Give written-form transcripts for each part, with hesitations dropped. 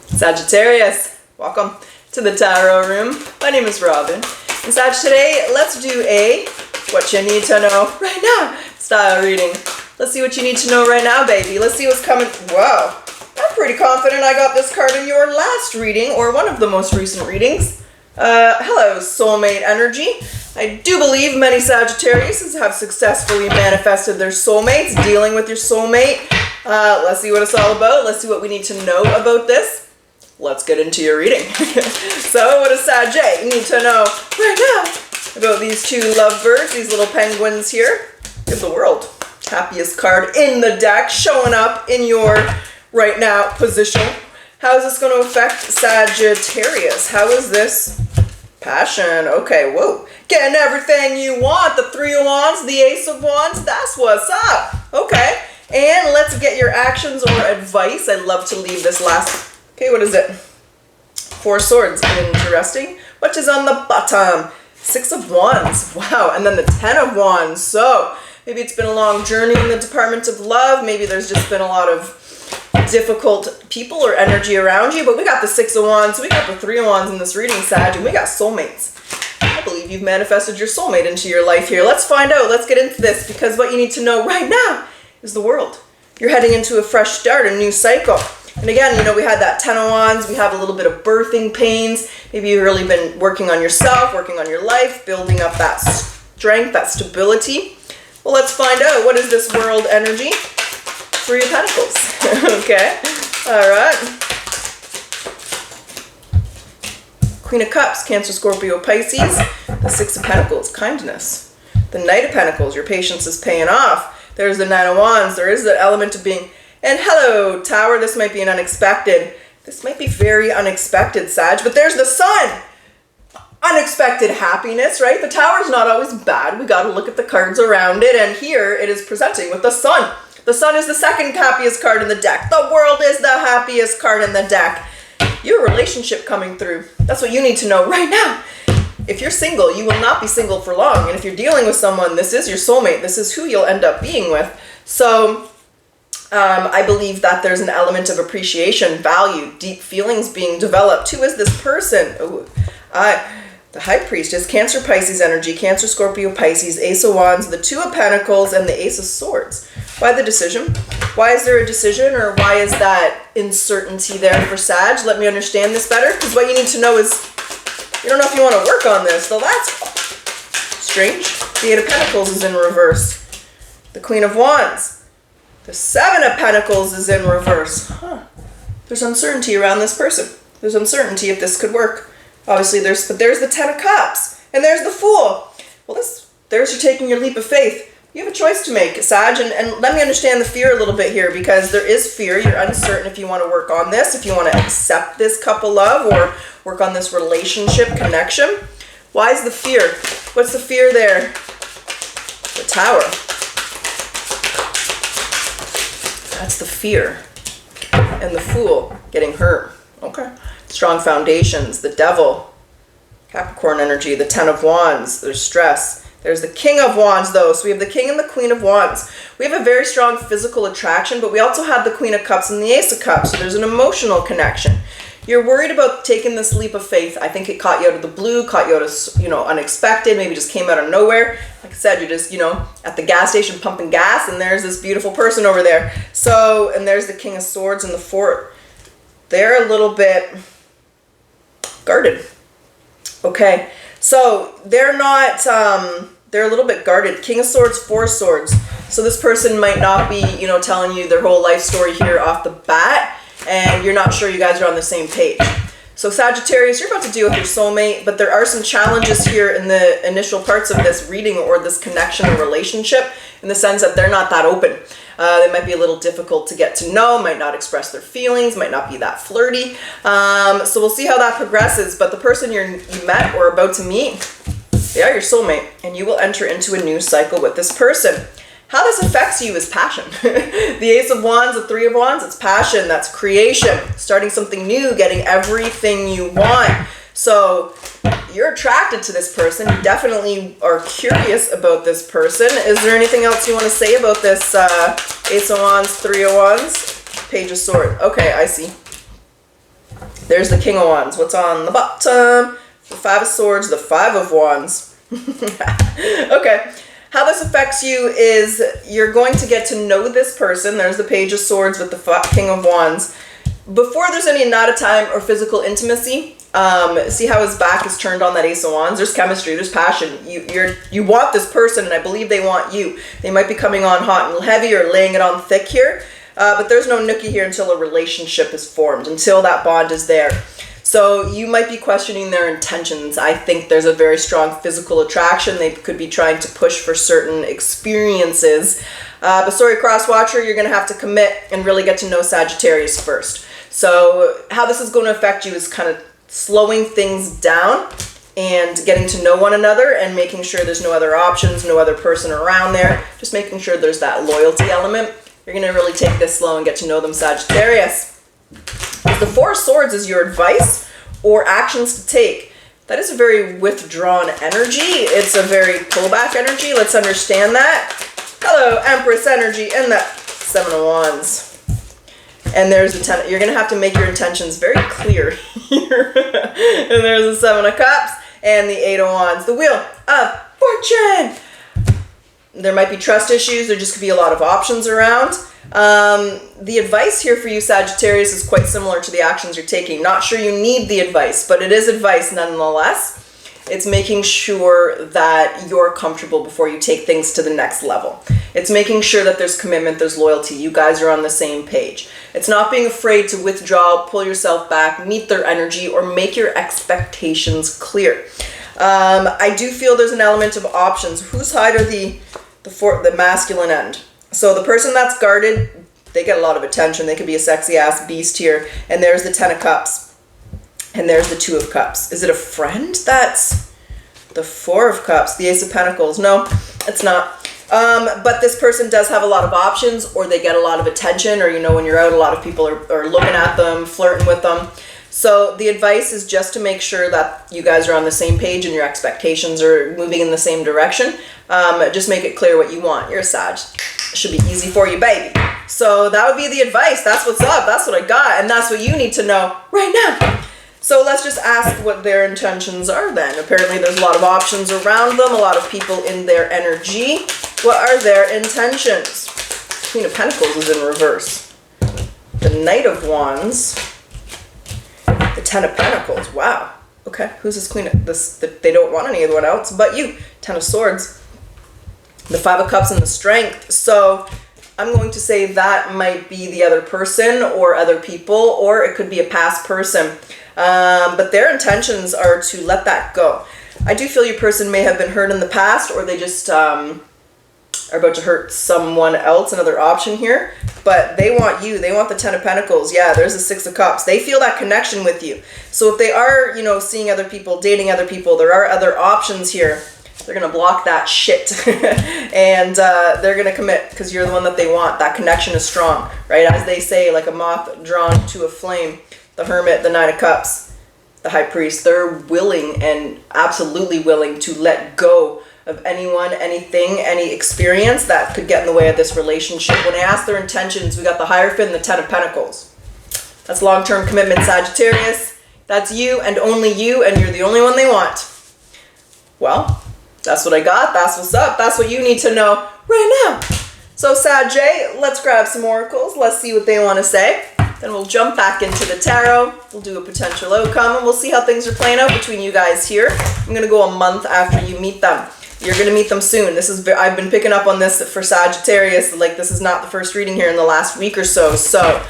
Sagittarius, welcome to the Tarot Room. My name is Robyn. And Sag, today let's do a what you need to know right now style reading. Let's see what you need to know right now, baby. Let's see what's coming. Wow, I'm pretty confident I got this card in your last reading, or one of the most recent readings. Hello, soulmate energy. I do believe many Sagittarius have successfully manifested their soulmates, dealing with your soulmate. Let's see what it's all about. Let's see what we need to know about this. Let's get into your reading. So what does Sag need to know right now about these two lovebirds, these little penguins here? Give the world. Happiest card in the deck, showing up in your right now position. How is this going to affect Sagittarius? How is this passion? Okay, whoa. Getting everything you want. The Three of Wands, the Ace of Wands. That's what's up. Okay. And let's get your actions or advice. I love to leave this last. Okay, what is it? Four Swords. Interesting. What is on the bottom? Six of Wands. Wow. And then the Ten of Wands. So maybe it's been a long journey in the Department of Love. Maybe there's just been a lot of difficult people or energy around you. But we got the Six of Wands. We got the Three of Wands in this reading, Sag. And we got soulmates. I believe you've manifested your soulmate into your life here. Let's find out. Let's get into this. Because what you need to know right now is the world. You're heading into a fresh start, a new cycle. And again, you know, we had that Ten of Wands. We have a little bit of birthing pains. Maybe you've really been working on yourself, working on your life, building up that strength, that stability. Well, let's find out. What is this world energy? Three of Pentacles. Okay. All right. Queen of Cups, Cancer, Scorpio, Pisces. The Six of Pentacles, kindness. The Knight of Pentacles, your patience is paying off. There's the Nine of Wands. There is the element of being... And hello, Tower. This might be an unexpected. This might be very unexpected, Sag. But there's the Sun. Unexpected happiness, right? The Tower's not always bad. We got to look at the cards around it. And here it is presenting with the Sun. The Sun is the second happiest card in the deck. The World is the happiest card in the deck. Your relationship coming through. That's what you need to know right now. If you're single, you will not be single for long. And if you're dealing with someone, this is your soulmate. This is who you'll end up being with. So... I believe that there's an element of appreciation, value, deep feelings being developed. Who is this person? Ooh, the High Priest is Cancer, Pisces energy, Cancer, Scorpio, Pisces, Ace of Wands, the Two of Pentacles, and the Ace of Swords. Why the decision? Why is there a decision, or why is that uncertainty there for Sag? Let me understand this better, because what you need to know is, you don't know if you want to work on this. So that's strange. The Eight of Pentacles is in reverse. The Queen of Wands. The Seven of Pentacles is in reverse. There's uncertainty around this person. There's uncertainty if this could work. Obviously, there's the Ten of Cups. And there's the Fool. Well, there's you taking your leap of faith. You have a choice to make, Sag. And let me understand the fear a little bit here, because there is fear. You're uncertain if you want to work on this, if you want to accept this couple love or work on this relationship connection. Why is the fear? What's the fear there? The Tower. That's the fear. And the Fool, getting hurt. Okay. Strong foundations. The Devil. Capricorn energy. The Ten of Wands. There's stress. There's the King of Wands, though. So we have the King and the Queen of Wands. We have a very strong physical attraction, but we also have the Queen of Cups and the Ace of Cups. So there's an emotional connection. You're worried about taking this leap of faith. I think it caught you out of the blue, caught you out of, unexpected, maybe just came out of nowhere. Like I said, you're just, at the gas station pumping gas, and there's this beautiful person over there. So, and there's the King of Swords and the Four. They're a little bit guarded. Okay, so they're not, they're a little bit guarded. King of Swords, Four Swords. So this person might not be, telling you their whole life story here off the bat, and you're not sure you guys are on the same page. So Sagittarius, you're about to deal with your soulmate, but there are some challenges here in the initial parts of this reading or this connection or relationship, in the sense that they're not that open. They might be a little difficult to get to know, might not express their feelings, might not be that flirty. So we'll see how that progresses. But the person you met or about to meet, they are your soulmate, and you will enter into a new cycle with this person. How this affects you is passion. The Ace of Wands, the Three of Wands, it's passion. That's creation. Starting something new, getting everything you want. So you're attracted to this person. You definitely are curious about this person. Is there anything else you want to say about this Ace of Wands, Three of Wands, Page of Swords? Okay, I see. There's the King of Wands. What's on the bottom? The Five of Swords, the Five of Wands. Okay. How this affects you is you're going to get to know this person. There's the Page of Swords with the King of Wands. Before there's any not a time or physical intimacy, see how his back is turned on that Ace of Wands? There's chemistry, there's passion. You want this person, and I believe they want you. They might be coming on hot and heavy or laying it on thick here, but there's no nookie here until a relationship is formed, until that bond is there. So you might be questioning their intentions. I think there's a very strong physical attraction. They could be trying to push for certain experiences. But sorry, cross watcher, you're going to have to commit and really get to know Sagittarius first. So how this is going to affect you is kind of slowing things down and getting to know one another and making sure there's no other options, no other person around there. Just making sure there's that loyalty element. You're going to really take this slow and get to know them, Sagittarius. The Four of Swords is your advice or actions to take. That is a very withdrawn energy. It's a very pullback energy. Let's understand that. Hello, Empress energy and that Seven of Wands. And there's the Ten. You're going to have to make your intentions very clear here. And there's the Seven of Cups and the Eight of Wands. The Wheel of Fortune. There might be trust issues. There just could be a lot of options around. The advice here for you, Sagittarius, is quite similar to the actions you're taking. Not sure you need the advice, but it is advice nonetheless. It's making sure that you're comfortable before you take things to the next level. It's making sure that there's commitment, there's loyalty. You guys are on the same page. It's not being afraid to withdraw, pull yourself back, meet their energy, or make your expectations clear. I do feel there's an element of options. Whose side are the masculine end? So the person that's guarded, they get a lot of attention. They could be a sexy ass beast here. And there's the Ten of Cups. And there's the Two of Cups. Is it a friend? That's the Four of Cups. The Ace of Pentacles. No, it's not. But this person does have a lot of options, or they get a lot of attention, or, you know, when you're out, a lot of people are looking at them, flirting with them. So the advice is just to make sure that you guys are on the same page and your expectations are moving in the same direction. Just make it clear what you want. You're a Sag. It should be easy for you, baby. So that would be the advice. That's what's up. That's what I got. And that's what you need to know right now. So let's just ask what their intentions are then. Apparently there's a lot of options around them, a lot of people in their energy. What are their intentions? Queen of Pentacles is in reverse. The Knight of Wands. The Ten of Pentacles. Wow. Okay, who's this Queen of this? They don't want anyone else but you. Ten of Swords. The Five of Cups and the Strength. So I'm going to say that might be the other person or other people, or it could be a past person. But their intentions are to let that go. I do feel your person may have been hurt in the past, or they just are about to hurt someone else, another option here. But they want you. They want the Ten of Pentacles. Yeah, there's the Six of Cups. They feel that connection with you. So if they are, you know, seeing other people, dating other people, there are other options here. They're going to block that shit. And they're going to commit because you're the one that they want. That connection is strong, right? As they say, like a moth drawn to a flame. The Hermit, the Nine of Cups, the High Priest, they're willing and absolutely willing to let go of anyone, anything, any experience that could get in the way of this relationship. When I ask their intentions, we got the Hierophant and the Ten of Pentacles. That's long-term commitment, Sagittarius. That's you and only you, and you're the only one they want. Well, that's what I got. That's what's up. That's what you need to know right now. So, Sag, let's grab some oracles. Let's see what they want to say. Then we'll jump back into the tarot. We'll do a potential outcome, and we'll see how things are playing out between you guys here. I'm going to go a month after you meet them. You're going to meet them soon. I've been picking up on this for Sagittarius. Like, this is not the first reading here in the last week or so. So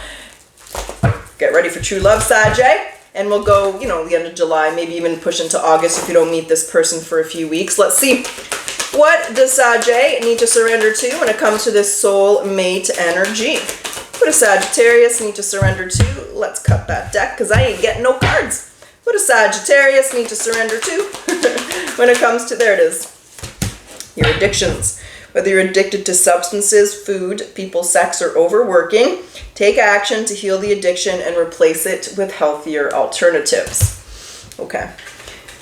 get ready for true love, Sag. And we'll go, you know, the end of July, maybe even push into August if you don't meet this person for a few weeks. Let's see. What does Sag need to surrender to when it comes to this soul mate energy? What does Sagittarius need to surrender to? Let's cut that deck because I ain't getting no cards. What does Sagittarius need to surrender to when it comes to, there it is, your addictions. Whether you're addicted to substances, food, people, sex, or overworking, take action to heal the addiction and replace it with healthier alternatives. Okay.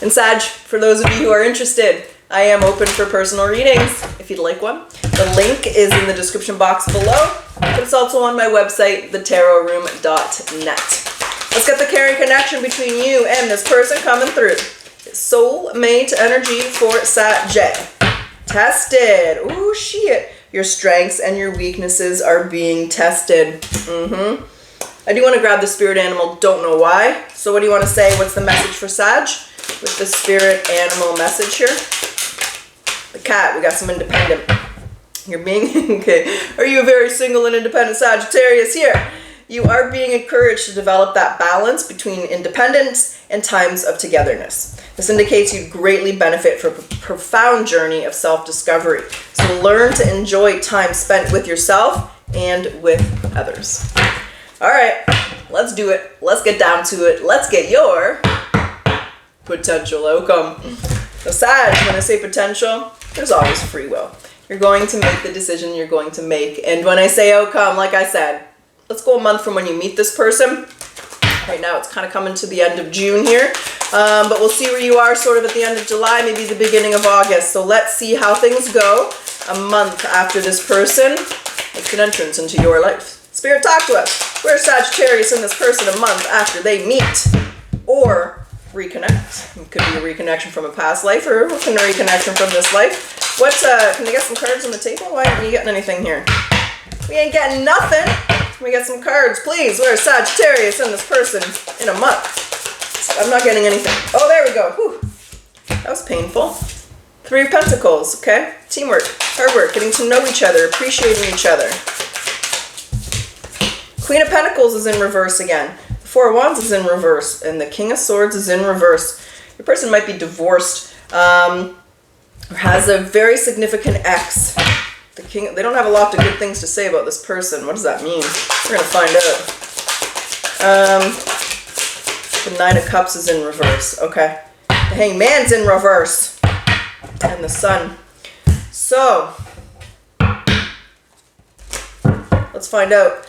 And Sag, for those of you who are interested, I am open for personal readings if you'd like one. The link is in the description box below, but it's also on my website, thetarotroom.net. Let's get the caring connection between you and this person coming through. Soulmate energy for Sag. Tested. Ooh, shit. Your strengths and your weaknesses are being tested. I do want to grab the spirit animal. Don't know why. So what do you want to say? What's the message for Sag? With the spirit animal message here. The cat. We got some independent. You're being... Okay. Are you a very single and independent Sagittarius here? You are being encouraged to develop that balance between independence and times of togetherness. This indicates you'd greatly benefit from a profound journey of self-discovery. So learn to enjoy time spent with yourself and with others. All right, let's do it. Let's get down to it. Let's get your potential outcome. So Sag, when I say potential, there's always free will. You're going to make the decision you're going to make. And when I say outcome, like I said, let's go a month from when you meet this person. Right now it's kind of coming to the end of June here. But we'll see where you are sort of at the end of July, maybe the beginning of August. So let's see how things go a month after this person makes an entrance into your life. Spirit, talk to us. Where's Sagittarius and this person a month after they meet or reconnect? It could be a reconnection from a past life or a reconnection from this life. What, can I get some cards on the table? Why aren't you getting anything here? We ain't getting nothing. We get some cards, please. Where's Sagittarius and this person in a month? I'm not getting anything. Oh, there we go. Whew. That was painful. 3 of Pentacles, okay? Teamwork, hard work, getting to know each other, appreciating each other. Queen of Pentacles is in reverse again. The 4 of Wands is in reverse, and the King of Swords is in reverse. Your person might be divorced, or has a very significant ex. The King, they don't have a lot of good things to say about this person. What does that mean? We're gonna find out. The 9 of Cups is in reverse. Okay. The Hangman's in reverse. And the Sun. So, let's find out.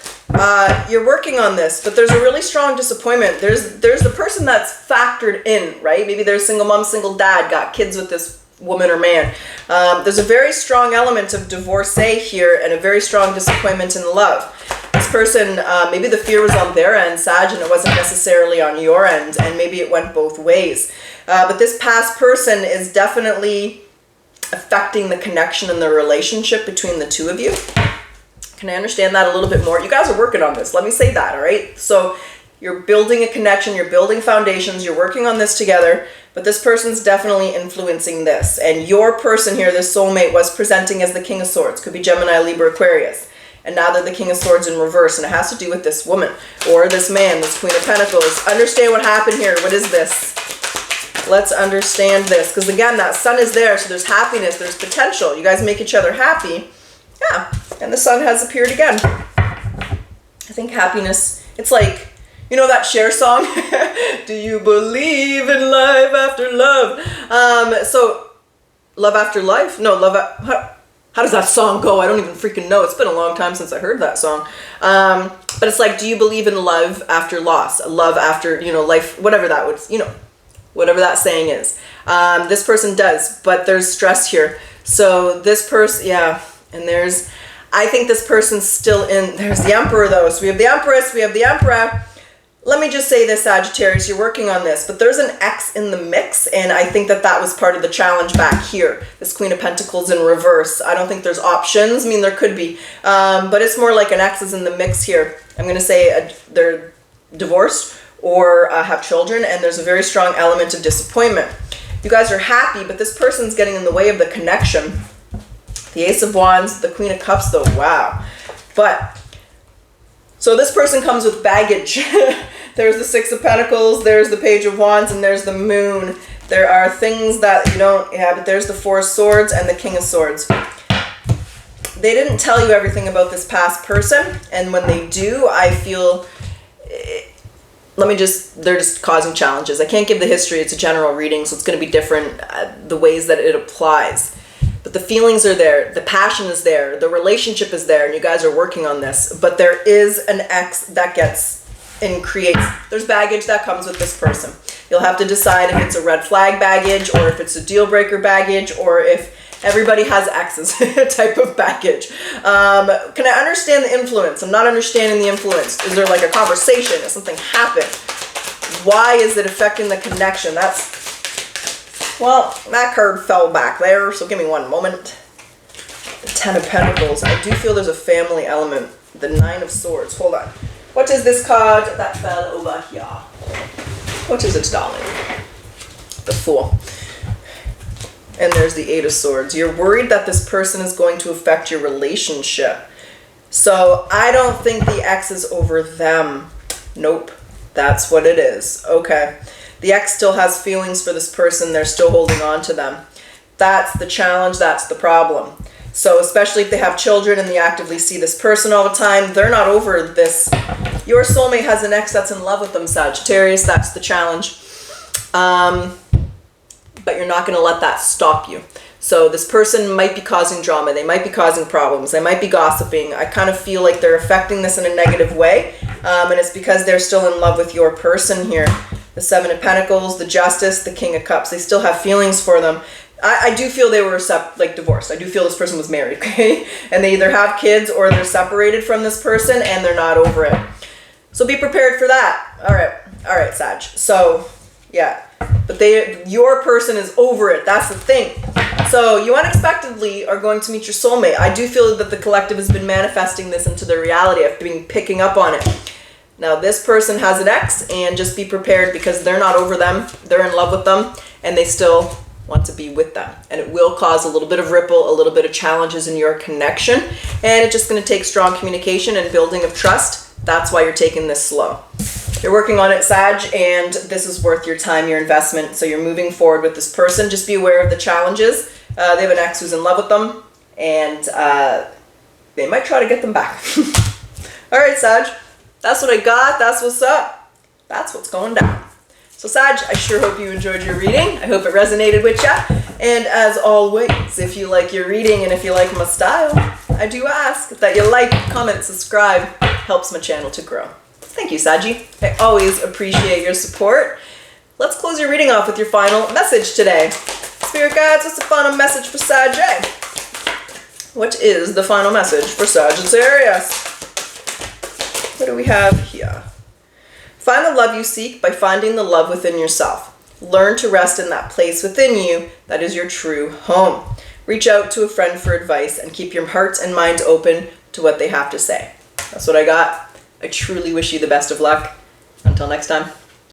You're working on this, but there's a really strong disappointment. There's the person that's factored in, right? Maybe they're a single mom, single dad, got kids with this woman or man. There's a very strong element of divorcee here and a very strong disappointment in love. This person, maybe the fear was on their end, Sag, and it wasn't necessarily on your end, and maybe it went both ways. But this past person is definitely affecting the connection and the relationship between the two of you. Can I understand that a little bit more? You guys are working on this. Let me say that, all right? So you're building a connection, you're building foundations, you're working on this together, but this person's definitely influencing this. And your person here, this soulmate, was presenting as the King of Swords. Could be Gemini, Libra, Aquarius. And now they're the King of Swords in reverse, and it has to do with this woman or this man, this Queen of Pentacles. Understand what happened here. What is this? Let's understand this. Because again, that Sun is there, so there's happiness, there's potential. You guys make each other happy. Yeah, and the Sun has appeared again. I think happiness, it's like, you know that Cher song? Do you believe in life after love? So, love after life? No, how does that song go? I don't even freaking know. It's been a long time since I heard that song. But it's like, do you believe in love after loss? Love after, you know, life, whatever that would, you know, whatever that saying is. This person does, but there's stress here. So this person, yeah, and I think this person's still in, there's the Emperor though. So we have the Empress, we have the Emperor. Let me just say this, Sagittarius, you're working on this, but there's an X in the mix, and I think that was part of the challenge back here. This Queen of Pentacles in reverse. I don't think there's options. I mean, there could be, but it's more like an X is in the mix here. I'm going to say they're divorced or have children, and there's a very strong element of disappointment. You guys are happy, but this person's getting in the way of the connection. The Ace of Wands, the Queen of Cups, though, wow. But, so this person comes with baggage. There's the Six of Pentacles, there's the Page of Wands, and there's the Moon. There are things that you don't have, but there's the Four of Swords and the King of Swords. They didn't tell you everything about this past person, and when they do, I feel, they're just causing challenges. I can't give the history, it's a general reading, so it's going to be different, the ways that it applies. But the feelings are there, the passion is there, the relationship is there, and you guys are working on this. But there is an X that gets and creates, there's baggage that comes with this person. You'll have to decide if it's a red flag baggage or if it's a deal breaker baggage or if everybody has X's type of baggage. Can I understand the influence? I'm not understanding the influence. Is there like a conversation? Has something happened? Why is it affecting the connection? Well, that card fell back there, so give me one moment. The Ten of Pentacles. I do feel there's a family element. The Nine of Swords. Hold on. What is this card that fell over here? What is it, darling? The Fool. And there's the Eight of Swords. You're worried that this person is going to affect your relationship. So I don't think the ex is over them. Nope. That's what it is. Okay. The ex still has feelings for this person. They're still holding on to them. That's the challenge. That's the problem. So especially if they have children and they actively see this person all the time, they're not over this. Your soulmate has an ex that's in love with them, Sagittarius. That's the challenge. But you're not going to let that stop you. So this person might be causing drama. They might be causing problems. They might be gossiping. I kind of feel like they're affecting this in a negative way. And it's because they're still in love with your person here. The Seven of Pentacles, the Justice, the King of Cups. They still have feelings for them. I do feel they were divorced. I do feel this person was married, okay? And they either have kids or they're separated from this person and they're not over it. So be prepared for that. All right, Sag. So, yeah. But your person is over it. That's the thing. So you unexpectedly are going to meet your soulmate. I do feel that the collective has been manifesting this into their reality. I've been picking up on it. Now this person has an ex, and just be prepared because they're not over them. They're in love with them and they still want to be with them. And it will cause a little bit of ripple, a little bit of challenges in your connection. And it's just going to take strong communication and building of trust. That's why you're taking this slow. You're working on it, Sag, and this is worth your time, your investment. So you're moving forward with this person. Just be aware of the challenges. They have an ex who's in love with them, and they might try to get them back. All right, Sag. That's what I got. That's what's up. That's what's going down. So, Sag, I sure hope you enjoyed your reading. I hope it resonated with you. And as always, if you like your reading and if you like my style, I do ask that you like, comment, subscribe. Helps my channel to grow. Thank you, Saggy. I always appreciate your support. Let's close your reading off with your final message today. Spirit guides, what's the final message for Sag? What is the final message for Sagittarius? What do we have here? Find the love you seek by finding the love within yourself. Learn to rest in that place within you that is your true home. Reach out to a friend for advice and keep your heart and mind open to what they have to say. That's what I got. I truly wish you the best of luck. Until next time.